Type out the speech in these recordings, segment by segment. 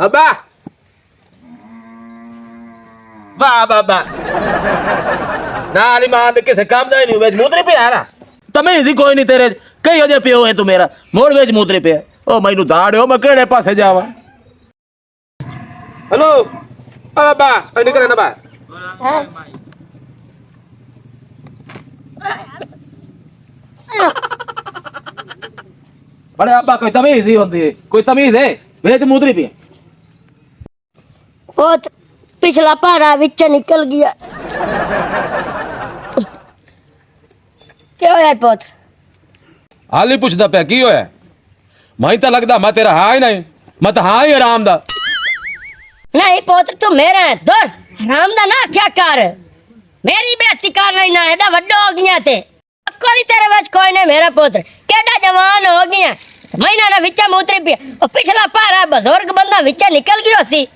अब्बा वाह बाबा नाली मान किसे काम दा नहीं वेच मूत्री पे आरा तमे ही कोई नहीं तेरे कई हो जे पियो है तू मेरा मोड़ वेच मूत्री पे ओ मैनू दाड़ो मैं केड़े पासे जावा हेलो बाबा आई निकले ना बा बड़े अब्बा कोई तमीज ही होती है कोई तमीज है वेच मूत्री पे ओ पिछला पारा विच निकल गया क्या होया पुत्र हाल ही पूछदा पे की होया मैं तो लगदा मैं तेरा हां ही नहीं मैं तो हां ही आराम दा नहीं पुत्र तू मेरा है दूर हराम दा ना क्या कर मेरी बेइज्जती कर नहीं ना एडा वड्डो हो गया थे कोई तेरे वच कोई नहीं मेरा पुत्र केडा जवान हो गया महीना ना विच मूत्री पे ओ पिछला पारा बुजुर्ग बंदा विच निकल गयो सी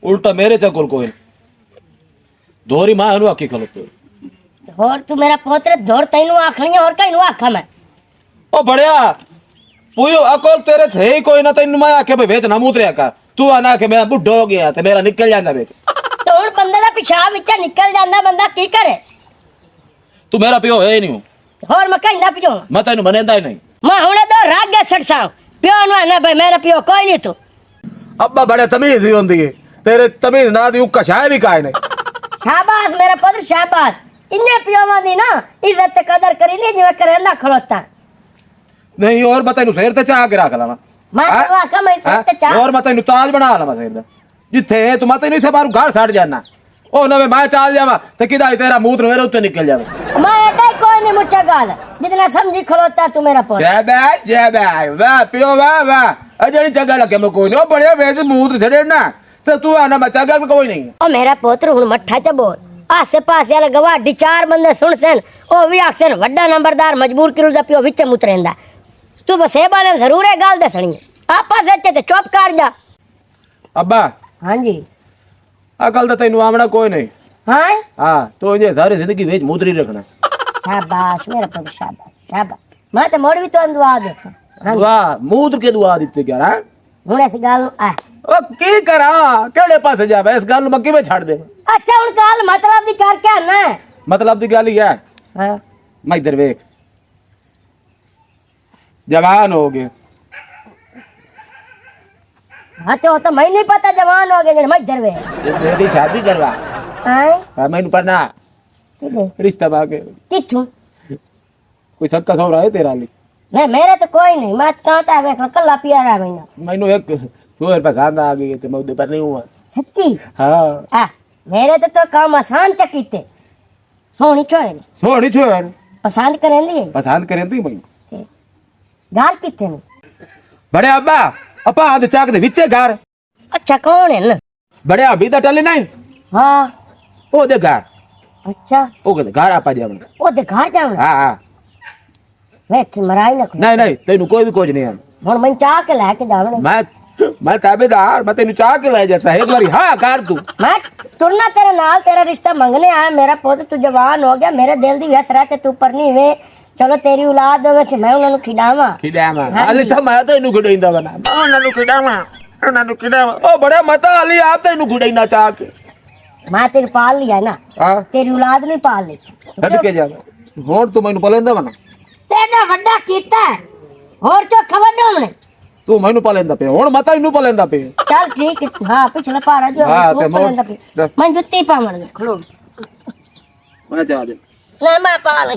उल्टा मेरे चकुल कोई दोरी मां हनु आखी खलोते और तू मेरा पुत्र धोर तैनू आखणी और कई नु आखा मैं ओ बढ़िया पुयो अकोल तेरे छे ही कोई ना तैनू मैं आखे भाई वेच ना मूत्रिया कर तू आना के मैं बुढ़ो हो गया ते मेरा निकल जांदा वेच तो हुण बंदे दा पेशाब विच निकल जांदा बंदा की करे तू मेरा पियो है ही नहीं और मैं कहंदा पियो मैं तैनू मनेंदा ही नहीं मैं हुणे तो राग गया सड़सा पियो ना ना भाई मेरा पियो कोई नहीं तू अब्बा बड़े तमीज ही होंदी है तेरे तमीज ना दी उका शाय भी काहे नहीं शाबाश मेरा पुत्र शाबाश इन्ने पियोवा दी ना इज्जत ते कदर करी नी जिवे करे ना खलोता नहीं और मैं तैनू शेर ते चाह के रख लावा मैं तो आखा मैं सर ते चाह और मैं तैनू ताज बना लावा शेर दा जिथे तू मैं तैनू से बाहर घर छड़ जाना ओ नवे मैं चाल जावा ते किदा तेरा मूत्र मेरे उत्ते निकल जावे मैं एडा कोई नहीं मुझे गाल जितना समझी खलोता तू मेरा पुत्र जय वाह पियो वाह वाह अजनी जगह लगे मैं कोई नहीं ओ बढ़िया वेज मूत्र छड़े ना ते तू आना मैं जगह में कोई नहीं ओ मेरा पुत्र हुन मठा च बोल आसे पासे वाले गवाडी चार बंदे सुनसन ओ भी आखसन वड्डा नंबरदार मजबूर किरु दा पियो विच मुतरेंदा तू बस ए बाने जरूर है गाल दसणी आपा सच्चे ते चुप कर जा अब्बा हां जी अकल तो तैनू आमना कोई नहीं हां हां तो ये सारी जिंदगी वेच मूत्री रखना शाबाश मेरा पुत्र शाबाश शाबाश मैं तो मोड़ भी तो दुआ दे दुआ मूत्र के दुआ दिते क्या हां हुन ऐसी गाल आ ओ की करा केड़े पासे जावे इस गल में किवे छाड़ दे अच्छा हुन गाल मतलब दी कर क्या ना मतलब दी गल ही है हां मैं इधर देख जवान हो गए हाँ तो मैं नहीं पता जवान हो गए मैं इधर वे तेरी शादी करवा हां हां मैनू पढ़ना रिश्ता बाके किथु कोई सक्का सौरा है तेरा ली नहीं मेरे तो कोई नहीं मैं कहता है कल्ला पियारा मैंने मैनू एक तोर पसंद आ गई ते मैं उधर पर नहीं हुआ सच्ची हां आ मेरे तो काम आसान चकीते सोनी छोड़ सोनी छोड़ पसंद करेंदी पसंद करेंदी मैं घर किथे ने बड़े अब्बा अपा आद चाक दे विचे घर अच्छा कौन है ना बड़े अभी तो टले नहीं हां ओ दे घर अच्छा ओ के घर आपा जावन ओ दे घर जाऊं हां हां वेख मराई ना नहीं नहीं तेनू कोई भी कुछ नहीं है हुन मैं चाह के लेके जावने मैं ताबेदार मैं तेनू चाह के ले जाता एक बारी हां कर तू मैं तुरना तेरे नाल तेरा रिश्ता मंगने आया मेरा पुत्र तू जवान हो गया मेरे दिल दी वस रहते तू पर नहीं वे चलो तेरी औलाद होवे ते मैं उन्हां खिडावा हाली तो मैं तेनू खिडाइंदा बना उन्हां खिडावा ओ बड़े मता हाली आप तेनू खिडाइना चाह के मैं तेरी पाल लिया ना हां तेरी औलाद नहीं पाल ली छड के जावे होर तू मैनू पालेंदा बना तेरा वड्डा कीता और तो खबर दो हमने तू मैनू पालेंदा पे हुन मता इनू पालेंदा पे चल ठीक है हां पिछला पारा जो ते पालेंदा पे मैं जुत्ती पावण दे खलो मैं जा दे ले मैं पाल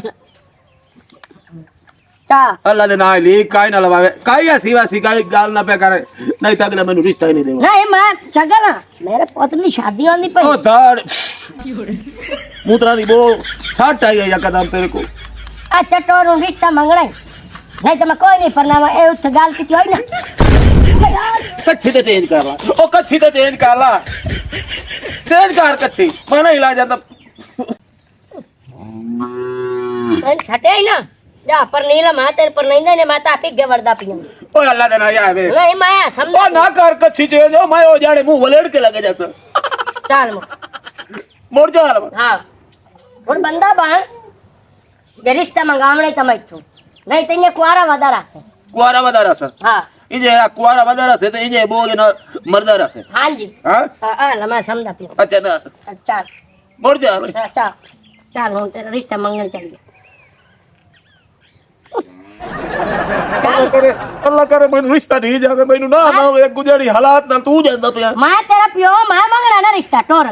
चा अल्लाह दे नाल ली काई ना लवावे काई ऐसी वासी काई गाल ना पे करे नहीं तो अगला मैनू रिश्ता ही नहीं देवा नहीं मैं चगला मेरे पुत्र की शादी होनी पई ओ दाड़ मूत्रा दी वो सट आई है कदम तेरे को अच्छा तोरू रिश्ता मंगना नहीं तो मैं कोई नहीं परनावा ए उठ गाल की होई ना कच्छी ते चेंज कर ला ओ कच्छी ते चेंज कर ला चेंज कर कच्छी मैं नहीं ला जाता छटे ही ना जा पर नीला मा तेरे पर नहीं ने माता पी के वरदा पियो ओ अल्लाह दे ना आवे नहीं मैं समझ ओ ना कर कच्छी चेंज ओ मैं ओ जाने मुंह वलेड़ के लगे जाता चल मोड़ जा हां और बंदा बाण जे रिश्ता मंगावणे तमे तू नहीं तो इने कुआरा वादा रखे कुआरा वदारा से हाँ इजे कुआरा वदारा से तो इजे बोल ना मर्दारा से हाँ जी हां हाँ मैं समझा पियो अच्छा ना चल मुड़ जा भाई चल चल हम तेरा रिश्ता मंगल चल गया अल्लाह करे मैं रिश्ता नहीं जावे मैनू ना ना एक गुजरी हालात ना तू जानदा पिया मैं तेरा पियो मैं मंगना ना रिश्ता टोर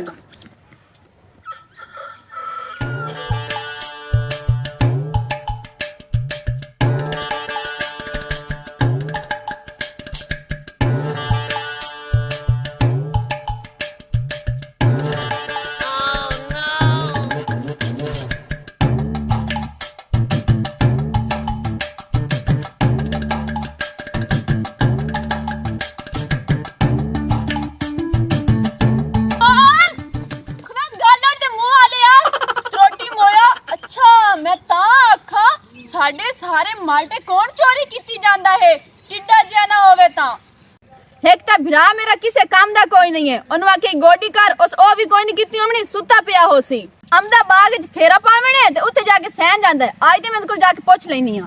ਸਾਡੇ ਸਾਰੇ ਮਾਲਟੇ ਕੌਣ ਚੋਰੀ ਕੀਤੀ ਜਾਂਦਾ ਹੈ ਟਿੱਡਾ ਜਿਹਾ ਨਾ ਹੋਵੇ ਤਾਂ ਇੱਕ ਤਾਂ ਭਰਾ ਮੇਰਾ ਕਿਸੇ ਕੰਮ ਦਾ ਕੋਈ ਨਹੀਂ ਹੈ ਉਹਨੂੰ ਆਖੀ ਗੋਡੀ ਕਰ ਉਸ ਉਹ ਵੀ ਕੋਈ ਨਹੀਂ ਕੀਤੀ ਹੋਣੀ ਸੁੱਤਾ ਪਿਆ ਹੋ ਸੀ ਅਮਦਾ ਬਾਗ ਵਿੱਚ ਫੇਰਾ ਪਾਵਣੇ ਤੇ ਉੱਥੇ ਜਾ ਕੇ ਸਹਿ ਜਾਂਦਾ ਹੈ ਅੱਜ ਤੇ ਮੈਂ ਕੋਲ ਜਾ ਕੇ ਪੁੱਛ ਲੈਣੀ ਆ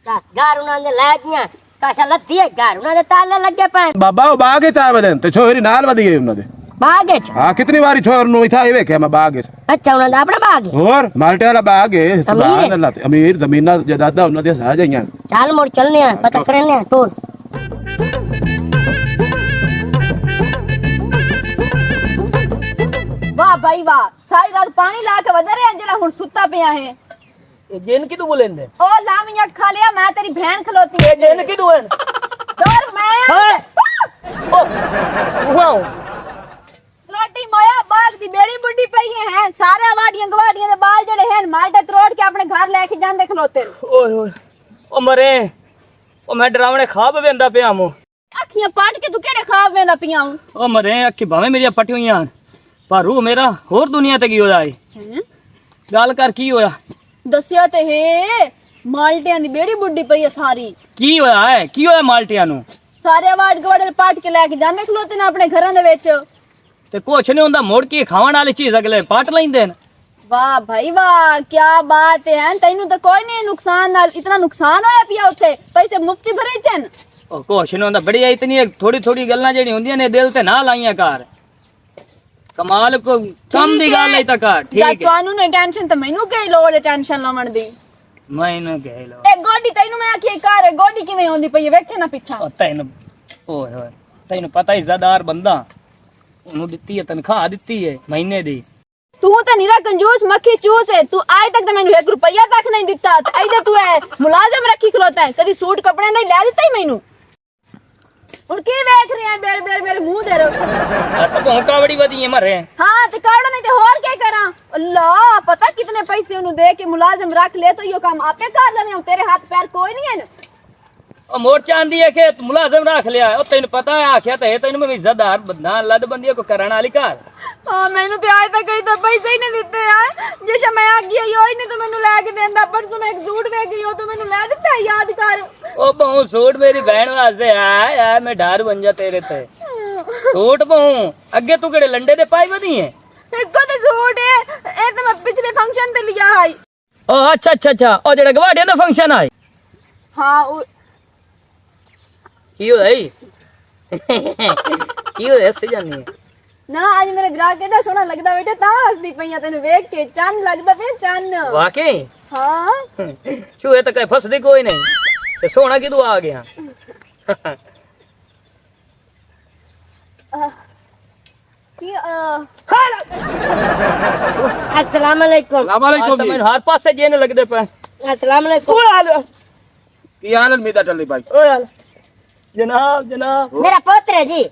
ਘਰ ਉਹਨਾਂ ਦੇ ਲੈ ਗਈਆਂ ਕਾਸ਼ਾ ਲੱਥੀ ਹੈ ਘਰ ਉਹਨਾਂ ਦੇ ਤਾਲੇ ਲੱਗੇ ਪਏ ਬਾਬਾ ਉਹ ਬਾਗ ਚ ਆਵੇ ਨੇ ਤੇ ਛੋਰੀ ਨਾਲ ਵਦੀ ਉਹਨਾਂ ਦੇ ਬਾਗ ਚ ਹਾਂ ਕਿਤਨੀ ਵਾਰੀ ਛੋਰ ਨੂੰ ਇਥਾ ਇਹ ਵੇਖਿਆ ਮੈਂ ਬਾਗ ਚ ਅੱਛਾ ਉਹਨਾਂ ਦਾ ਆਪਣਾ ਬਾਗ ਹੈ ਹੋਰ ਮਾਲਟੇ ਵਾਲਾ ਬਾਗ ਹੈ ਸੁਭਾਨ ਅੱਲਾਹ ਤੇ ਅਮੀਰ ਜ਼ਮੀਨਾਂ ਜਾਇਦਾਦਾਂ ਉਹਨਾਂ ਦੀਆਂ ਸਾਹ ਜਾਈਆਂ ਚੱਲ ਮੁੜ ਚੱਲਨੇ ਆ ਪਤਾ ਕਰਨੇ ਆ ਟੋਰ ਵਾਹ ਭਾਈ ਵਾਹ ਸਾਰੀ ਰਾਤ ਪਾਣੀ ਲਾ ਕੇ ਵਧ ਰਿਹਾ ਜਿਹੜਾ ਹੁਣ ਸੁੱਤਾ ਪਿਆ ਹੈ ਇਹ ਜਿੰਨ ਕਿਦੋਂ ਬੋਲੇਂਦੇ ਉਹ ਲਾਮੀਆਂ ਖਾ ਲਿਆ ਮੈਂ ਤੇਰੀ ਭੈਣ ਖਲੋਤੀ ਇਹ ਜਿੰਨ ਕਿਦੋਂ ਹਨ ਦੋਰ ਮੈਂ ਵਾਓ ਰੋਟੀ ਮੋਇਆ ਬਾਗ ਦੀ ਬੇੜੀ ਬੁੱਢੀ ਪਈ ਹੈ ਸਾਰੇ ਵਾੜੀਆਂ ਗਵਾੜੀਆਂ ਦੇ ਬਾਲ ਜਿਹੜੇ ਹਨ ਮਾਲਟੇ ਤਰੋੜ ਕੇ ਆਪਣੇ ਘਰ ਲੈ ਕੇ ਜਾਂਦੇ ਖਲੋਤੇ ਓਏ ਓਏ ਉਹ ਮਰੇ ਉਹ ਮੈਂ ਡਰਾਵਣੇ ਖਾਬ ਵੇਂਦਾ ਪਿਆ ਮੋ ਅੱਖੀਆਂ ਪਾਟ ਕੇ ਤੂੰ ਕਿਹੜੇ ਖਾਬ ਵੇਂਦਾ ਪਿਆ ਹੂੰ ਉਹ ਮਰੇ ਅੱਖੀ ਭਾਵੇਂ ਮੇਰੀਆਂ ਪੱਟੀ ਹੋਈਆਂ ਪਰ ਰੂਹ ਮੇਰਾ ਹੋਰ ਦੁਨੀਆ ਤੇ ਕੀ ਹੋਇਆ ਏ ਗੱਲ ਕਰ ਕੀ ਹੋਇਆ ਦੱਸਿਆ ਤੇ ਹੈ ਮਾਲਟਿਆਂ ਦੀ ਬੇੜੀ ਬੁੱਢੀ ਪਈ ਹੈ ਸਾਰੀ ਕੀ ਹੋਇਆ ਹੈ ਕੀ ਹੋਇਆ ਮਾਲਟਿਆਂ ਨੂੰ ਸਾਰੇ ਵਾੜ ਗਵਾੜੇ ਪਾਟ ਕੇ ਲੈ ਕੇ ਜਾਂਦੇ ਖਲੋਤੇ ਨੇ ਆਪਣੇ ਘਰਾਂ ਦੇ ਵਿੱਚ ਤੇ ਕੁਛ ਨਹੀਂ ਹੁੰਦਾ ਮੋੜ ਕੇ ਖਾਣ ਵਾਲੀ ਚੀਜ਼ ਅਗਲੇ ਪਾਟ ਲੈਂਦੇ ਨੇ ਵਾਹ ਭਾਈ ਵਾਹ ਕੀ ਬਾਤ ਹੈ ਤੈਨੂੰ ਤਾਂ ਕੋਈ ਨਹੀਂ ਨੁਕਸਾਨ ਨਾਲ ਇਤਨਾ ਨੁਕਸਾਨ ਹੋਇਆ ਪਿਆ ਉੱਥੇ ਪੈਸੇ ਮੁਫਤੀ ਭਰੇ ਚਨ ਉਹ ਕੁਛ ਨਹੀਂ ਹੁੰਦਾ ਬੜੀਆ ਇਤਨੀ ਥੋੜੀ ਥੋੜੀ ਗੱਲਾਂ ਜਿਹੜੀ ਹੁੰਦੀਆਂ ਨੇ ਦਿਲ ਤੇ ਨਾ ਲਾਈਆਂ ਕਰ ਕਮਾਲ ਕੋ ਕੰਮ ਦੀ ਗੱਲ ਹੈ ਤਾਂ ਕਰ ਠੀਕ ਹੈ ਤੁਹਾਨੂੰ ਨੇ ਟੈਨਸ਼ਨ ਤਾਂ ਮੈਨੂੰ ਕੀ ਲੋੜ ਹੈ ਟੈਨਸ਼ਨ ਲਾਉਣ ਦੀ ਮੈਨੂੰ ਕਹਿ ਲੋ ਇਹ ਗੋਡੀ ਤੈਨੂੰ ਮੈਂ ਆਖੀ ਘਰ ਗੋਡੀ ਕਿਵੇਂ ਹੁੰਦੀ ਪਈ ਹੈ ਵੇਖੇ ਨਾ ਪਿੱਛਾ ਉਹ ਤੈਨੂੰ ਓਏ ਹੋਏ ਤੈਨੂੰ ਪਤਾ ਇੱਜ਼ਤਦਾਰ ਬੰਦਾ ਉਹਨੂੰ ਦਿੱਤੀ ਹੈ ਤਨਖਾਹ ਦਿੱਤੀ ਹੈ ਮਹੀਨੇ ਦੀ ਤੂੰ ਤਾਂ ਨਿਰਾ ਕੰਜੂਸ ਮੱਖੀ ਚੂਸ ਹੈ ਤੂੰ ਅੱਜ ਤੱਕ ਤਾਂ ਮੈਨੂੰ 1 ਰੁਪਿਆ ਤੱਕ ਨਹੀਂ ਦਿੱਤਾ ਤੇ ਇਹਦੇ ਤੂੰ ਹੈ ਮੁਲਾਜ਼ਮ ਰੱਖੀ ਖਲੋਤਾ ਹੈ ਕਦੀ ਸੂਟ ਕੱਪੜਿਆਂ ਦਾ ਹੀ ਲੈ ਦਿੱਤਾ ਹੀ ਮੈਨੂੰ ਹੁਣ ਕੀ ਵੇਖ ਰਿਹਾ ਬੇਰ ਬੇਰ ਮੂੰਹ ਦੇ ਰੋ ਤਾਂ ਭੌਂਕਾ ਬੜੀ ਵਧੀਆ ਮਰੇ ਹਾਂ ਤੇ ਕਾੜਾ ਨਹੀਂ ਤੇ ਹੋਰ ਕੀ ਕਰਾਂ ਅੱਲਾ ਪਤਾ ਕਿਤਨੇ ਪੈਸੇ ਉਹਨੂੰ ਦੇ ਕੇ ਮੁਲਾਜ਼ਮ ਰੱਖ ਲੈ ਤਾਂ ਇਹ ਕੰਮ ਆਪੇ ਕਰ ਲਵੇਂ ਤੇਰੇ ਹੱਥ ਪੈਰ ਕੋਈ ਨਹੀਂ ਹੈ ਉਹ ਮੋੜ ਚਾਂਦੀ ਹੈ ਕਿ ਮੁਲਾਜ਼ਮ ਰੱਖ ਲਿਆ ਉਹ ਤੈਨੂੰ ਪਤਾ ਹੈ ਆਖਿਆ ਤਾਂ ਹੈ ਤੈਨੂੰ ਮੈਂ ਇੱਜ਼ਤਦਾਰ ਬੰਦਾ ਲੱਦ ਬੰਦੀ ਕੋ ਕਰਨ ਵਾਲੀ ਘਰ ਹਾਂ ਮੈਨੂੰ ਤੇ ਅੱਜ ਤੱਕ ਕਈ ਤਾਂ ਪੈਸੇ ਹੀ ਨਹੀਂ ਦਿੱਤੇ ਆ ਜੇ ਮੈਂ ਆ ਗਈ ਹੋਈ ਨਹੀਂ ਤੂੰ ਮੈਨੂੰ ਲੈ ਕੇ ਦਿੰਦਾ ਪਰ ਤੂੰ ਮੈਂ ਇੱਕ ਸੂਟ ਵੇਖ ਗਈ ਉਹ ਤੂੰ ਮੈਨੂੰ ਲੈ ਦਿੱਤਾ ਯਾਦ ਕਰ ਉਹ ਬਹੁ ਸੂਟ ਮੇਰੀ ਭੈਣ ਵਾਸਤੇ ਆ ਮੈਂ ਡਰ ਬਣ ਜਾ ਤੇਰੇ ਤੇ ਸੂਟ ਬਹੁ ਅੱਗੇ ਤੂੰ ਕਿਹੜੇ ਲੰਡੇ ਦੇ ਪਾਈ ਵਧੀ ਹੈ ਇੱਕੋ ਤੇ ਸੂਟ ਹੈ ਇਹ ਤਾਂ ਮੈਂ ਪਿਛਲੇ ਫੰਕਸ਼ਨ ਤੇ ਲਿਆ ਹੈ ਉਹ ਅੱਛਾ ਉਹ ਜਿਹੜਾ ਗਵਾੜੀਆਂ ਦਾ ਫੰਕਸ਼ਨ ਆਏ ਹਾਂ ਉਹ ਕੀ ਹੋਇਆ ਕੀ ਹੋਇਆ ਸੇ ਜਾਨੀ ਹੈ ਨਾ ਅੱਜ ਮੇਰੇ ਗ੍ਰਾਹਕ ਕਿੰਨਾ ਸੋਹਣਾ ਲੱਗਦਾ ਬੇਟੇ ਤਾਂ ਹੱਸਦੀ ਪਈਆਂ ਤੈਨੂੰ ਵੇਖ ਕੇ ਚੰਨ ਲੱਗਦਾ ਪਿਆ ਚੰਨ ਵਾਕਈ ਹਾਂ ਚੂਹੇ ਤਾਂ ਕਦੇ ਫਸਦੀ ਕੋਈ ਨਹੀਂ ਤੇ ਸੋਹਣਾ ਕਿਦੋਂ ਆ ਗਿਆ ਕੀ अस्सलाम वालेकुम ਸਲਾਮ ਅਲੈਕੁਮ ਤਾਂ ਜੀ ਮੈਨੂੰ ਹਰ ਪਾਸੇ ਜੇਨ ਲੱਗਦੇ ਪਏ अस्सलाम वालेकुम ਓਏ ਹਾਲ ਕੀ ਹਾਲ ਮੀਦਾ ਟੱਲੀ ਭਾਈ ਓਏ ਹਾਲ ਜਨਾਬ मेरा पोत्र है जी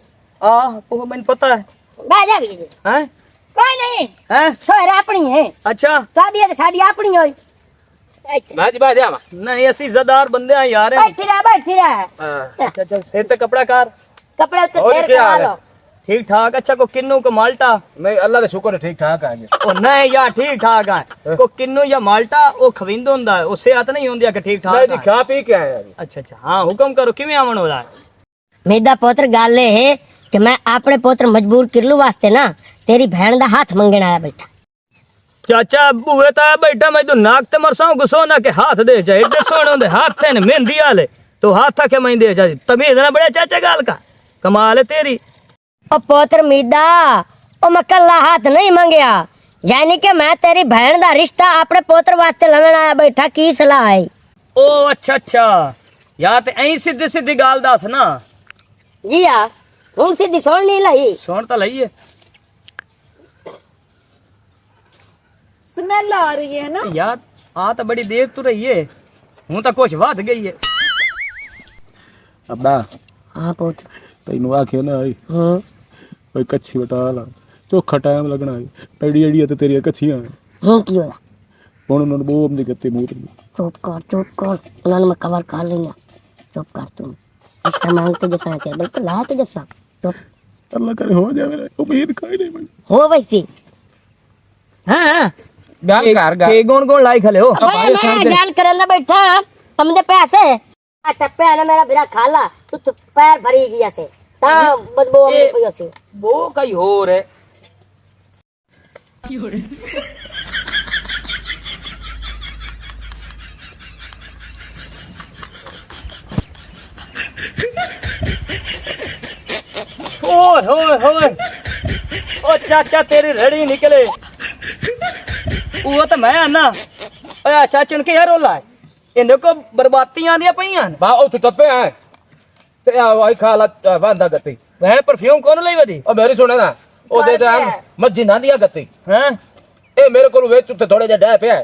ਉਹ ਮੈਨੂੰ ਪਤਾ ਹੈ बाजा भी जी ਹੈ कोई नहीं ਹੈ सोहर अपनी है ਅੱਛਾ साड़ी है तो साड़ी अपनी होई ਬਾਜੀ ਬਾਜੀ ਆਵਾ ਨਹੀਂ ਅਸੀਂ ਇੱਜ਼ਤਦਾਰ ਬੰਦੇ ਆ ਯਾਰ बैठी रहा ਹਾਂ ਅੱਛਾ ਸਿਰ ਤੇ ਕਪੜਾ ਕਰ कपड़ा तो और शेर क्या का हाल है? लो ਠੀਕ ਠਾਕ ਅੱਛਾ ਕੋ ਕਿੰਨੂ ਕੋ ਮਾਲਟਾ ਨਹੀਂ ਅੱਲਾ ਦੇ ਸ਼ੁਕਰ ਹੈ ਠੀਕ ਠਾਕ ਆ ਜੀ ਉਹ ਨਹੀਂ ਯਾਰ ਠੀਕ ਠਾਕ ਆ ਕੋ ਕਿੰਨੂ ਜਾਂ ਮਾਲਟਾ ਉਹ ਖਵਿੰਦ ਹੁੰਦਾ ਉਹ ਸਿਹਤ ਨਹੀਂ ਹੁੰਦੀ ਆ ਕਿ ਠੀਕ ਨਹੀਂ ਠਾਕ ਜੀ ਆ ਖਾ ਪੀ ਕੇ ਆਇਆ ਜੀ ਅੱਛਾ ਹਾਂ ਹੁਕਮ ਕਰੋ ਕਿਵੇਂ ਆਵਣ ਹੋਦਾ मेरा पोत्र गाल है कि मैं अपने पोत्र मजबूर कर लू वास्ते ना तेरी बहन का हाथ मंगने आया बैठा चाचा बूहे ता बैठा मैं तो नाक ते मरसाऊं को सोना के हाथ दे जाए एडे सोने होंदे हाथ थे ने मेहंदी आले तो हाथ था के मैं दे जाए तमीज ना बड़े चाचा गाल का कमाल है तेरी। ओ पोत्र मीदा ओ मैं कल्ला हाथ नहीं मंगया यानी कि मैं तेरी बहन दा रिश्ता अपने पोत्र वास्ते लवण आया बैठा की सलाह है। ओ अच्छा अच्छा यार ते ऐ सीधी सीधी गाल दस ना। जी हाँ हूं सीधी सुन नहीं लई सुन तो लईए स्मेल आ रही है ना। यार आ तो बड़ी देर तू रही है हूं तो कुछ वध गई है। अब्बा हाँ पुत्र तैनू आखे ना आई हाँ भाई कच्छी बटा ला चोखा टाइम लगना है एडी एडी ते तेरी कच्छियां हूं की होया हुण उन्होंने बोम दी गत्ती मूत चुप कर उन्होंने मैं कवर कर लेना चुप कर तुम अच्छा मांगते जैसा क्या बिल्कुल लाते जैसा चुप अल्लाह करे हो जावे उम्मीद कोई नहीं बनी हो वैसी हाँ गाल कर गा के कौन कौन लाई खले हो भाई मैं गाल करने बैठा समझे पैसे अच्छा पैर मेरा बिरा खाला तू पैर भरी गया से ता बदबू आने पई से वो कई हो रे ओए होए होए ओ चाचा तेरी रड़ी निकले वो तो मैं आना ओए चाचन के यार रोला इन्हें को बर्बादियां दिया पईयां बा ओ तू टप्पे है ते आ वाई खाला वांदा गत्ती वह परफ्यूम कौन लाई वदी ओ मेरी सुने ना ओ दे दे मज्जी ना दिया गत्ती हैं ए मेरे को वेच ते थोड़े जे डह पे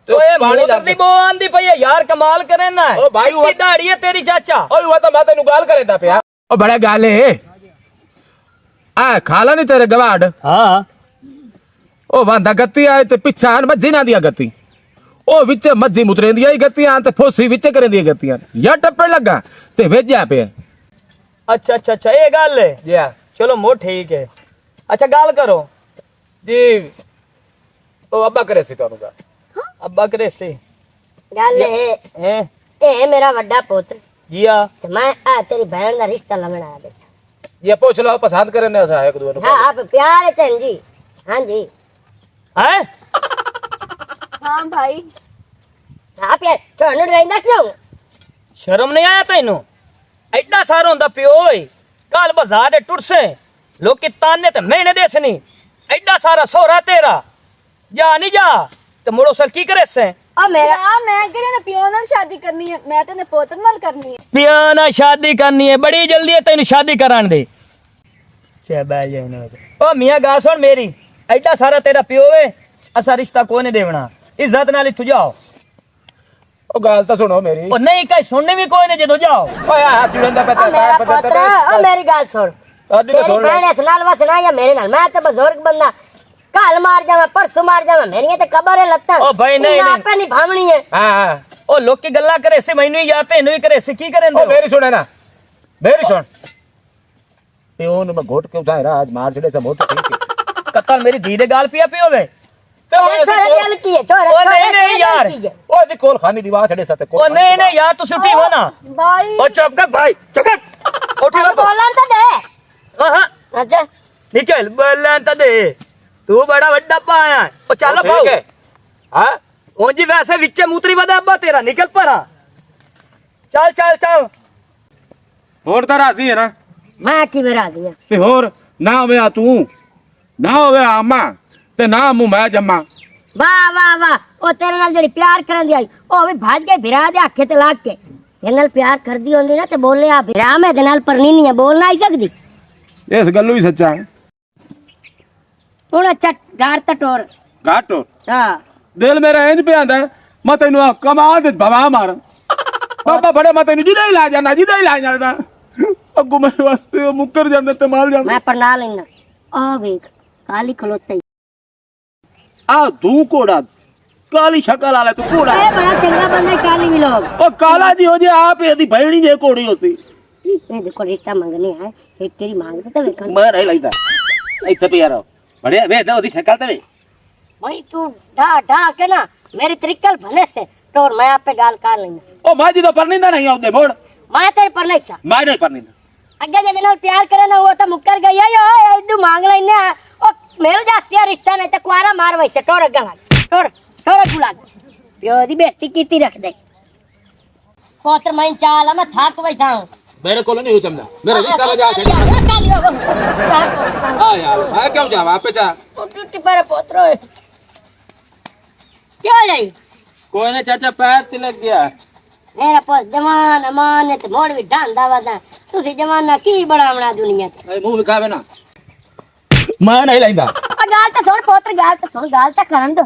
तो ओए पानी मोटर लग दी बो आंदी पई है यार कमाल करे ना ओ भाई वो दाढ़ी है तेरी चाचा ओ वो तो मैं तेनु गाल करेंदा पे ओ बड़े गाले आ खाला नहीं तेरे गवाड़ हां ओ वांदा गत्ती आए ते पिछा मज्जी ना दिया गत्ती ओ विच मज्जी मुतरेंदी आई गत्तियां ते फोसी विच करेंदी गत्तियां या टप्पे लगा ते भेजा पे अच्छा अच्छा अच्छा ये गल है या चलो मो ठीक है अच्छा गाल करो जी ओ अब्बा करे सी तोनु गा अब्बा करे से गल है हैं ए मेरा बड़ा पुत्र जिया ते मैं आ तेरी बहन दा रिश्ता लवण आया बैठा ये पूछ लो पसंद करने ऐसा है एक दूसरे को हाँ आप प्यार है चंद जी हाँ जी हैं हाँ भाई आप यार ਤੁਹਾਨੂੰ ਰਹਿੰਦਾ ਕਿਉਂ शर्म नहीं आया तैनू एडा सारा होंदा पियो ओए कल बाजार दे टुरसे लोकी ताने ते महीने देसनी एडा सारा सोहरा तेरा जा नहीं जा ते मुड़ो सर की करे से और मेरा हाँ मैं कहने ना पियो नाल शादी करनी है मैं तेने पोतर नाल करनी है। पिया ना शादी करनी है बड़ी जल्दी है तैनू शादी करान दे ओ मियां गा सुन मेरी एडा सारा तेरा पियो है असा रिश्ता कोई नहीं देवना इज्जत नाल इथु जाओ ओ गाल तो सुनो मेरी ओ नहीं कहीं सुनने भी कोई नहीं जदों जाओ ओए हाथ जुड़ेंदा पे और मेरा पुत्र और मेरी गाल सुन तेरी बहन इस नाल वसना या मेरे नाल मैं तो बुजुर्ग बंदा काल मार जावा परसों मार जावा मेरी तो कबर है लत्ता ओ भाई नहीं नहीं आपे नहीं भावनी है हां हां ओ लोग की गल्ला करे से मैनू ही याद तेनू ही करे से की करें ओ मेरी सुने ना मेरी सुन पियो ने मैं घोट के उठाए रहा आज मार छड़े से बहुत ठीक है कत्ता मेरी धी दे गाल पिया पियो वे छोरे गल की है छोरे ओ नहीं नहीं यार ओ दी कोल खानी दीवार छड़े सते ओ नहीं नहीं यार तू सुठी हो ना भाई ओ चुप कर भाई चुप कर उठ अब बोलन तो दे हां अच्छा निकल बोलन तो दे तू बड़ा बड़ा पाया ओ चल भाऊ ठीक है हां ओ जी वैसे विच्चे मूत्री बदा अब्बा तेरा निकल परा चल चल चल होर तो राजी है ना मैं की बरा दिया ते होर ना होवे आ तू ना होवे आमा ते ना मु मैं जम्मा वाह वाह वाह ओ तेरे नाल जड़ी प्यार करन दी आई ओ भी भाज के भिरा दे आखे ते लाग के तेरे नाल प्यार कर दी होंदी ना ते बोले आ भिरा में दे नाल परनी नहीं है बोलना आई सकदी इस गल्लू ही सच्चा है ਹੁਣ ਅੱਛਾ ਗਾਰ ਟੋਰ घाटो ਹਾਂ दिल मेरा इंज पे आंदा मैं तेनु कमा दे भवा मार बाबा बड़े मैं तेनु जिदे ही ला जाना अगू मेरे वास्ते मुकर जांदे ते माल जांदे मैं पढ़ना लेना आ वेख काली खलोते आ तू कोड़ा काली शक्ल वाला तू कोड़ा ए बड़ा चंगा बंदा काली भी लोग ओ काला जी हो जे आप एदी भैणी जे कोड़ी होती ए देखो रिश्ता मांगने है एक तेरी मांगते तो वेख मैं रही लगदा इथे पे यार बड़े वे दो दी शक्ल ते भाई तू ढा ढा के ना मेरी त्रिकल भले से टोर मैं आप पे गाल कर लेना ओ माजी तो परनिंदा नहीं आउदे मोड़ मैं तेरे पर नहीं चा मैं नहीं परनिंदा अगे जे नाल प्यार करे ना वो तो मुकर गई है यो इदू मांग लेने ओ मेरे जास्तिया रिश्ता नहीं तो कुआरा मार वैसे टोर गला टोर बुला प्यो दी बेइज्जती कीती रख दे पोत्र मैं चाल मैं थक बैठा हूं मेरे को नहीं हो चमदा मेरा रिश्ता लगा हां यार मैं क्यों जावा आप पे जा टूटी पर पोत्र क्या जाई कोई ने चाचा पैर तिलक गया मेरा पोत जवान अमान ते मोड़ भी ढांदा वादा तुसी जमाना की बनावना दुनिया ते ए मुंह विखावे ना मैं नहीं लेंदा गाल तो छोड़ पोत्र गाल तो करन दो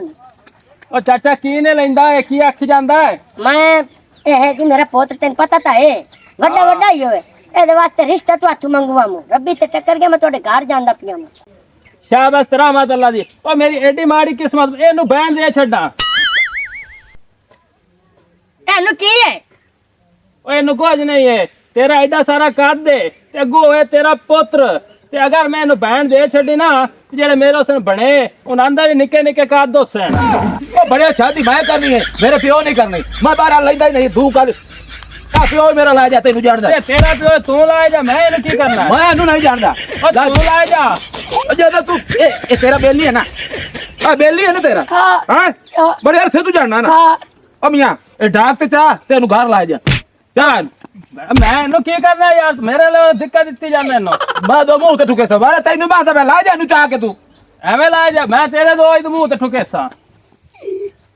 ओ चाचा की ने लेंदा है की आखी ਜਾਂਦਾ है मैं ਇਹ ਜੀ ਮੇਰਾ ਪੁੱਤ ਤੈਨੂੰ ਪਤਾ ਤਾਂ ਹੈ ਵੱਡਾ ਹੀ ਹੋਵੇ ਇਹਦੇ ਵਾਸਤੇ ਰਿਸ਼ਤਾ ਤੂੰ ਹੱਥ ਮੰਗਵਾ ਮੂੰ ਰੱਬੀ ਤੇ ਟੱਕਰ ਗਿਆ ਮੈਂ ਤੁਹਾਡੇ ਘਰ ਜਾਂਦਾ ਪਿਆ ਮੈਂ शाबाश रहमत अल्लाह दी ओ मेरी एडी माड़ी किस्मत एनु बहन दे छड्डा ਇਹਨੂੰ ਕੀ ਹੈ ओ एनु कुछ नहीं है तेरा एडा सारा काद दे ते अगो है तेरा पुत्र ते अगर मैं एनु बहन दे छड्डी ना जेड़े मेरे उसन बने उन आंदा भी निके निके काद दो सन ओ बढ़िया शादी मैं करनी है मेरे प्यो नहीं करनी मैं बाहर लेंदा ही नहीं तू कर का प्यो मेरा ला जा तेनू जानदा ते तेरा पियो तू लाए जा मैं एनु की करना मैं एनू नहीं जानदा ओ तू लाए जा जब तू ए तेरा बेली है ना आ बेली है ना तेरा हाँ। हां बड़े अरसे तू जानना ना ओ मियां ए डाक ते चा तेनू घर ला जा चल मैं एनु की करना यार मेरे लिए दिक्कत दित्ती जा मैनू मैं दो मुंह ते ठुके सवार तेनू बात मैं ला जा नु चा के तू एवें लाए जा मैं तेरे दो ही मुंह ते ठुके सा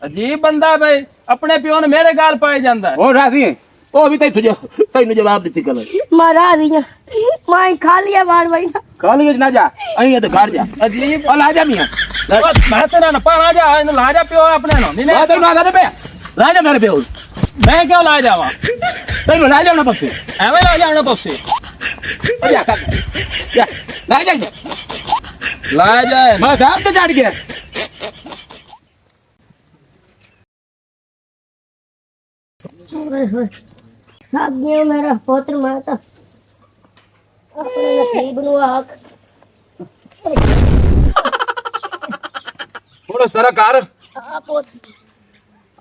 अजीब बंदा भाई अपने पियो ने मेरे गाल पाए जांदा है ओ राजी ओ भी तेनू जवाब दित्ती कल मारा दिया मैं खा लिया बार भाई कल ना जा अहीं ते घर जा अजीब ओ ला जा मियां मैं तेरा न पा जा इन ला जा पियो अपने नो नहीं मैं तेनू ना पे ला जा मेरे प्यो मैं क्यों ला जावा तेनू ला जाना पक्के एवें ला जाना पक्षी ओ जा या ला जा ला जाए मैं साहब ते चढ़ गया थक गया मेरा पुत्र मैं तो अपने नसीब नु आख थोड़ा सारा कार आ पुत्र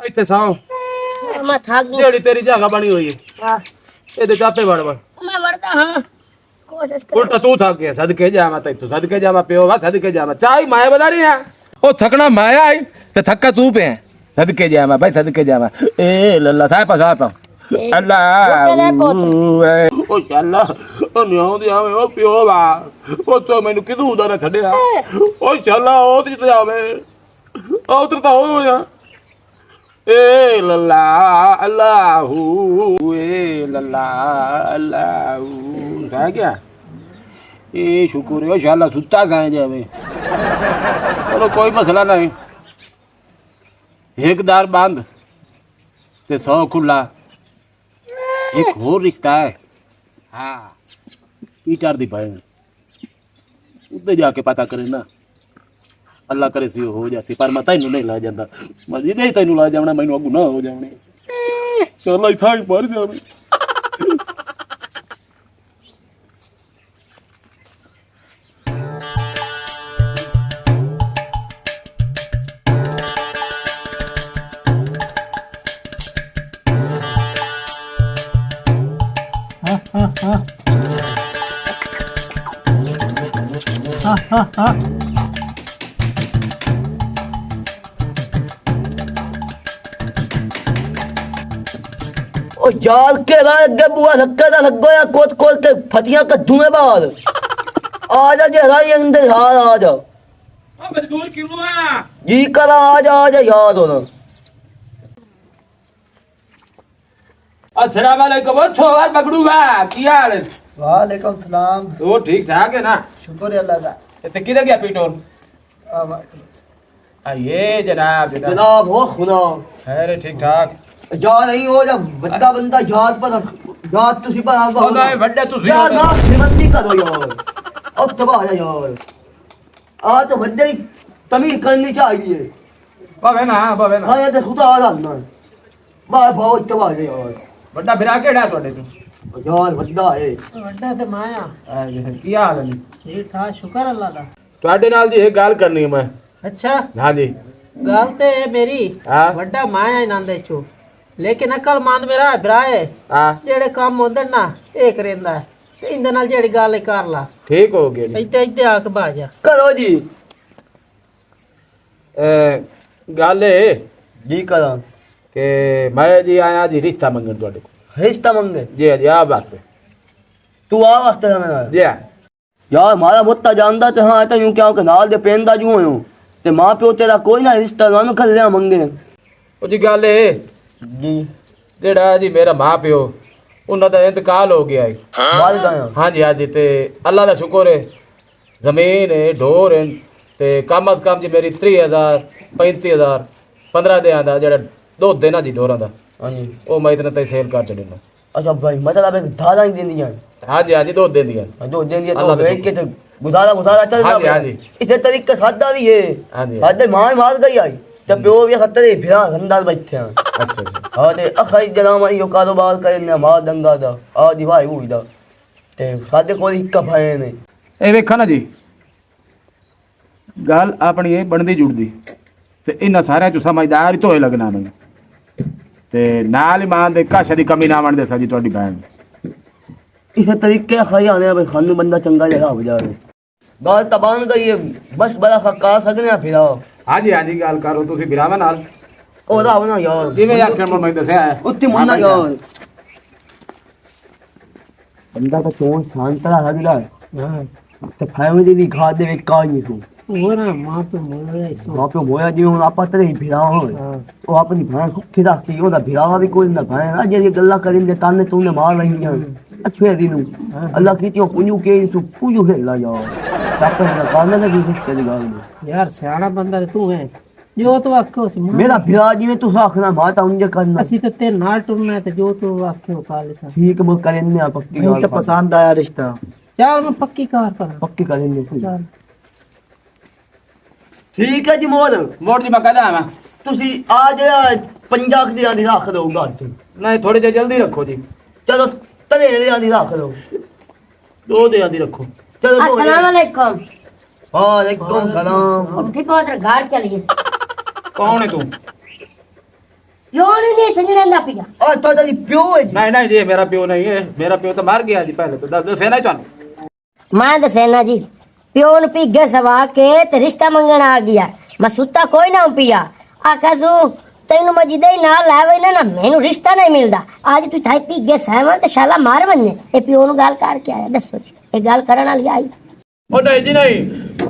ਇੱਥੇ ਸਾਂ मैं थक गया ਜਿਹੜੀ ਤੇਰੀ ਜਗ੍ਹਾ ਬਣੀ ਹੋਈ ਹੈ हाँ, ਇਹਦੇ ਚਾਪੇ ਵੜ ਵੜ मैं बढ़ता हाँ कोशिश कर ਉਲਟਾ ਤੂੰ ਥੱਕ ਗਿਆ ਸਦਕੇ ਜਾਵਾਂ ਤੈਨੂੰ ਸਦਕੇ ਜਾਵਾਂ ਪਿਓ ਵਾ ਸਦਕੇ ਜਾਵਾਂ ਚਾਹੀ ਮਾਇਆ ਬਦਾ ਰਹੀ ਆ ਉਹ ਥਕਣਾ ਮਾਇਆ ਆਈ ਤੇ ਥੱਕਾ ਤੂੰ ਪਿਆ ਸਦਕੇ ਜਾਵਾਂ ਭਾਈ ਸਦਕੇ ਜਾਵਾਂ ਏ ਲੱਲਾ ਸਾਹਿਬ ਅੱਲਾ ਉਹ ਚੱਲਾ ਉਹ ਨਿਉਂ ਦੀ ਆਵੇ ਉਹ ਪਿਓ ਵਾ ਉਹ ਤੋਂ ਮੈਨੂੰ ਕਿਦੋਂ ਹੁੰਦਾ ਨਾ ਛੱਡਿਆ ਉਹ ਚੱਲਾ ਉਹ ਤੇ ਜਾਵੇ ਉਹ ਤੇ ਤਾਂ ਹੋਇਆ ਏ ਲੱਲਾ ਅੱਲਾਹੂ ਏ ਲੱਲਾ ਅੱਲਾਹੂ ਆ ਗਿਆ ਇਹ ਸ਼ੁਕਰ ਹੈ ਅੱਲਾ ਸੁੱਤਾ ਗਾਏ ਜਾਵੇ ਚਲੋ ਕੋਈ ਮਸਲਾ ਨਹੀਂ एक दार बांध ते 100 खुला एक और रिश्ता है हाँ पीटर दी भाई उधर जाके पता करे ना अल्लाह करे सी हो जासी पर मैं तैनू नहीं ला जांदा मैं जिदे ही तैनू ला जावना मैनू अगू ना हो जावने चल इथा ही मर जावे ओ यार के अगे बुआ धक्के दा लगो या कोत कोत के फतियां कद्दू में बाल आ जा जरा ये अंदर हाल आ जा मजबूर क्यों है जी करा आ जा याद होना अस्सलाम वालेकुम वो छोर पकड़ू बा की हाल है वालेकुम सलाम। वो ठीक ठाक है ना शुक्र है अल्लाह का। ते किधर गया पीटोन ये जनाब जनाब हो खुदा खैर ठीक ठाक याद नहीं हो जा बंदा बंदा याद पर याद तुसी पर आगा खुदा है बड्डे तुसी याद ना निबंदी करो यार अब तबाह है यार आ तो बंदे ही तमीज करनी चाहिए बाबे ना हाँ ये तो खुदा आ ना बा बहुत तबाह है यार बड्डा फिरा केड़ा तोड़े तू यार बंदा है ਵੱਡਾ ਤੇ ਮਾਇਆ ਕੀ ਹਾਲ ਹੈ ਠੀਕ ਠਾਕ ਸ਼ੁਕਰ ਅੱਲਾਹ ਦਾ। ਤੁਹਾਡੇ ਨਾਲ ਜੀ ਇੱਕ ਗੱਲ ਕਰਨੀ ਹੈ ਮੈਂ ਅੱਛਾ ਹਾਂ ਜੀ ਗੱਲ ਤੇ ਇਹ ਮੇਰੀ ਹਾਂ ਵੱਡਾ ਮਾਇਆ ਇਹਨਾਂ ਦੇ ਚੋਂ ਲੇਕਿਨ ਅਕਲਮੰਦ ਮੇਰਾ ਭਰਾ ਹੈ ਹਾਂ ਜਿਹੜੇ ਕੰਮ ਹੁੰਦੇ ਨਾ ਇਹ ਕਰਿੰਦਾ ਤੇ ਇਹਦੇ ਨਾਲ ਜਿਹੜੀ ਗੱਲ ਕਰ ਲਾ ਠੀਕ ਹੋ ਗਿਆ ਜੀ ਇੱਥੇ ਇੱਥੇ ਆ ਕੇ ਬਾਜਾ करो जी ਗੱਲ ਇਹ ਜੀ ਕਰਾਂ ਕਿ ਮੈਂ ਜੀ ਆਇਆ ਜੀ ਰਿਸ਼ਤਾ ਮੰਗਣ ਤੁਹਾਡੇ ਕੋਲ ਰਿਸ਼ਤਾ ਮੰਗੇ ਜੀ ਜੀ ਆ ਬਾਤ ਤੂੰ ਆ ਵਾਸਤੇ ਹੈ ਮੇਰਾ ਜੀ ਯਾਰ ਮਾਰਾ ਮੁੱਤਾ ਜਾਂਦਾ ਤੇ ਹਾਂ ਤਾਂ ਯੂੰ ਕਿਉਂ ਕਿ ਨਾਲ ਦੇ ਪੈਂਦਾ ਜੂ ਹੋਇਓ ਤੇ ਮਾਂ ਪਿਓ ਤੇਰਾ ਕੋਈ ਨਾ ਰਿਸ਼ਤਾ ਨੂੰ ਖੱਲਿਆ ਮੰਗੇ ਉਹ ਜੀ ਗੱਲ ਇਹ ਜੀ ਜਿਹੜਾ ਜੀ ਮੇਰਾ ਮਾਂ ਪਿਓ ਉਹਨਾਂ ਦਾ ਇੰਤਕਾਲ ਹੋ ਗਿਆ ਹੈ ਬਾਲ ਗਾਇਆ ਹਾਂਜੀ ਹਾਂਜੀ ਤੇ ਅੱਲਾ ਦਾ ਸ਼ੁਕਰ ਹੈ ਜ਼ਮੀਨ ਹੈ ਢੋਰ ਹੈ ਤੇ ਕਮ ਅਜ਼ ਕਮ ਜੀ ਮੇਰੀ 30,000 35,000 15 ਦਿਨਾਂ ਦਾ ਜਿਹੜਾ ਦੁੱਧ ਦੇਣਾ ਜੀ ਢੋਰਾਂ ਦਾ ਹਾਂਜੀ ਉਹ ਮੈਂ ਇਤਨੇ ਤੇ ਸੇਲ ਕਰ ਛੱਡਣਾ ਅੱਛਾ ਭਾਈ ਮਤਲਬ ਇਹ ਧਾਰਾਂ ਹੀ ਦਿੰਦੀਆਂ ਹਾਂਜੀ ਹਾਂਜੀ ਦੁੱਧ ਦਿੰਦੀਆਂ ਜੋ ਦਿੰਦੀਆਂ ਅੱਲਾ ਤਾਂ ਦਾ ਵੇਖ ਕੇ ਤੇ ਗੁਜ਼ਾਰਾ ਚੱਲਦਾ ਹਾਂਜੀ, ਹਾਂਜੀ। ਇਸੇ ਤਰੀਕੇ ਸਾਦਾ ਵੀ ਹੈ ਹਾਂਜੀ। ਸਾਡੇ ਮਾਂ ਹੀ ਮਾਰ ਗਈ ਆਈ ਤੇ ਪਿਓ ਵੀ ਖੱਤਰੇ ਫਿਰਾਂ ਗੰਦਾਲ ਬੈਠੇ ਆ ਅੱਛਾ ਜੀ ਹਾਂ ਤੇ ਅਖਾਈ ਜਨਾਮ ਇਹ ਕਾਰੋਬਾਰ ਕਰਨੇ ਮਾਂ ਦੰਗਾ ਦਾ ਆ ਦੀ ਭਾਈ ਹੋਈ ਦਾ ਤੇ ਸਾਡੇ ਕੋਲ ਇੱਕ ਭਾਈ ਨੇ ਇਹ ਵੇਖੋ ਨਾ ਜੀ ਗੱਲ ਆਪਣੀ ਇਹ ਬਣਦੀ ਜੁੜਦੀ ਤੇ ਇਹਨਾਂ ਸਾਰਿਆਂ ਚ ਸਮਝਦਾਰ ਹੀ ਤੋਏ ਲੱਗਣਾ ਮੈਨੂੰ ਤੇ ਨਾਲ ਇਮਾਨ ਦੇ ਕਾਸ਼ਾ ਦੀ ਕਮੀ ਨਾ ਵਣ ਦੇ ਸਾਡੀ ਤੁਹਾਡੀ ਭੈਣ ਇਸੇ ਤਰੀਕੇ ਖਾਈ ਆਨੇ ਆ ਸਾਨੂੰ ਬੰਦਾ ਚੰਗਾ ਜਗਾ ਹੋ ਜਾਵੇ ਗੱਲ ਤਾਂ ਬਣ ਗਈ ਹੈ ਬਸ ਬੜਾ ਖਕਾ ਸਕਨੇ ਆ ਫਿਰ ਹਾਂਜੀ ਹਾਂਜੀ ਗੱਲ ਕਰੋ ਤੁਸੀਂ ਬਿਰਾਵਾ ਨਾਲ ਉਹਦਾ ਹੋਣਾ ਯਾਰ ਜਿਵੇਂ ਆਖਣ ਮੈਂ ਦੱਸਿਆ ਹੈ ਉੱਤੇ ਮੁੰਨਾ ਯਾਰ ਬੰਦਾ ਤਾਂ ਚੋਣ ਸ਼ਾਂਤਰਾ ਲੱਗਦਾ हाँ ਤੇ ਫੈਮਿਲੀ ਵੀ ਖਾ ਦੇ ਵਿੱਚ ਕਾ ਨਹੀਂ ਤੂੰ वो ना माँ पे मोड़ रहा है इसको ਮਾਂ ਪਿਓ ਹੋਇਆ ਜਿਵੇਂ ਹੁਣ ਆਪਾਂ ਤੇਰੇ ਹੀ ਫਿਰਾ ਹੋਏ हाँ ਉਹ ਆਪਣੀ ਭਾਂ ਸੁੱਖੀ ਦੱਸਦੀ ਉਹਦਾ ਫਿਰਾਵਾ ਵੀ ਕੋਈ ਨਾ ਭਾਂ ਨਾ ਜਿਹੜੀ ਗੱਲਾਂ ਕਰਿੰਦੇ ਤਾਨੇ ਤੂੰ ਨੇ ਮਾਰ ਰਹੀਆਂ ਅੱਛੇ ਦੀ ਨੂੰ ਅੱਲਾ ਕੀ ਤੂੰ ਪੁੰਜੂ ਕੇ ਤੂੰ ਪੁੰਜੂ ਖੇਲਾ ਯਾਰ ਟੱਪੇ ਨਾ ਕਾਨੇ ਨੇ ਵੀ ਸਿੱਕੇ ਦੀ ਗੱਲ ਨਹੀਂ यार सियाना बंदा तू है जो तो आखो सी ਮੇਰਾ ਫਿਰਾ ਜਿਵੇਂ ਤੂੰ ਆਖਣਾ ਮਾਤਾ ਉਂਝ ਕਰਨਾ ਅਸੀਂ ਤੇ ਤੇਰੇ ਨਾਲ ਟੁਰਨਾ ਹੈ ਤੇ ਜੋ ਤੂੰ ਆਖੇ ਉਹ ਕਰ ਲੈ ਸਾ ਠੀਕ ਬੋ ਕਰਿੰਨੇ ਆ ਪੱਕੀ ਗੱਲ ਪਸੰਦ ਆਇਆ ਰਿਸ਼ਤਾ ਚੱਲ ਮੈਂ ਪੱਕੀ ਕਾਰ ਪਰ ਪੱਕੀ ਕਰਿੰਨੇ ਚੱਲ ਠੀਕ ਹੈ ਜੀ ਮੋਲ ਮੋੜ ਜੀ ਮੈਂ ਕਹਦਾ ਆਵਾਂ ਤੁਸੀਂ ਆ ਜਿਹੜਾ 50 ਦਿਨਾਂ ਦੀ ਰੱਖ ਲਓ ਘਰ ਚ ਨਹੀਂ ਥੋੜੇ ਜਿਹਾ ਜਲਦੀ ਰੱਖੋ ਜੀ ਚਲੋ ਤਰੇ ਦਿਨਾਂ ਦੀ ਰੱਖ ਲਓ 2 ਦਿਨਾਂ ਦੀ ਰੱਖੋ ਚਲੋ अस्सलाम वालेकुम वालेकुम सलाम उठी पोत्र घर चलिए ਕੌਣ ਹੈ ਤੂੰ योन ही नहीं समझने दा पिया ਆ ਤੁਹਾਡਾ ਜੀ ਪਿਓ ਹੈ ਜੀ ਨਹੀਂ ਨਹੀਂ ਜੀ ਮੇਰਾ ਪਿਓ ਨਹੀਂ ਹੈ ਮੇਰਾ ਪਿਓ ਤਾਂ ਮਰ ਗਿਆ ਜੀ ਪਹਿਲੇ ਤਾਂ ਦੱਸਿਆ ਨਾ ਤੁਹਾਨੂੰ मैं दसेना जी प्यो न पीगे सवा के ते रिश्ता मंगण आ गया मैं सुता कोई ना पिया आखा तू तेन मजिदे ना लावे ना मैनू रिश्ता नहीं मिलता आज तू थाई पीगे सहवा ते शाला मार बन्ने ए प्यो नु गाल कर के आया दसो जी ए गाल करन वाली आई ਉਹ ਨਹੀਂ ਜੀ ਨਹੀਂ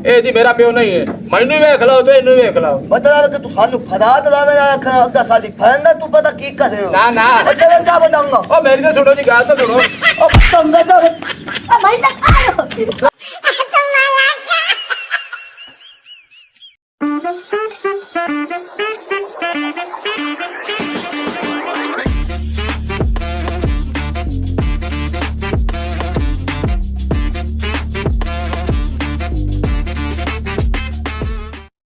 ਇਹ ਜੀ ਮੇਰਾ ਪਿਓ ਨਹੀਂ ਹੈ ਮੈਨੂੰ ਹੀ ਵੇਖ ਲਓ ਤੇ ਇਹਨੂੰ ਵੇਖ ਲਓ ਮਤਲਬ ਕਿ ਤੂੰ ਸਾਨੂੰ ਫਦਾਤ ਲਾਵੇ ਨਾ ਰੱਖਣਾ ਅੱਗਾ ਸਾਡੀ ਫੈਨ ਦਾ ਤੂੰ ਪਤਾ ਕੀ ਕਰ ਰਹੇ ਹੋ ਨਾ ਨਾ ਉਹ ਚਲੋ ਚਾਹ ਬਤਾਉਂਗਾ ਉਹ ਮੇਰੀ ਤਾਂ ਸੁਣੋ ਜੀ ਗੱਲ ਤਾਂ ਸੁਣੋ ਉਹ ਬਤਾਉਂਗਾ ਤਾਂ ओ भाई सा खा लो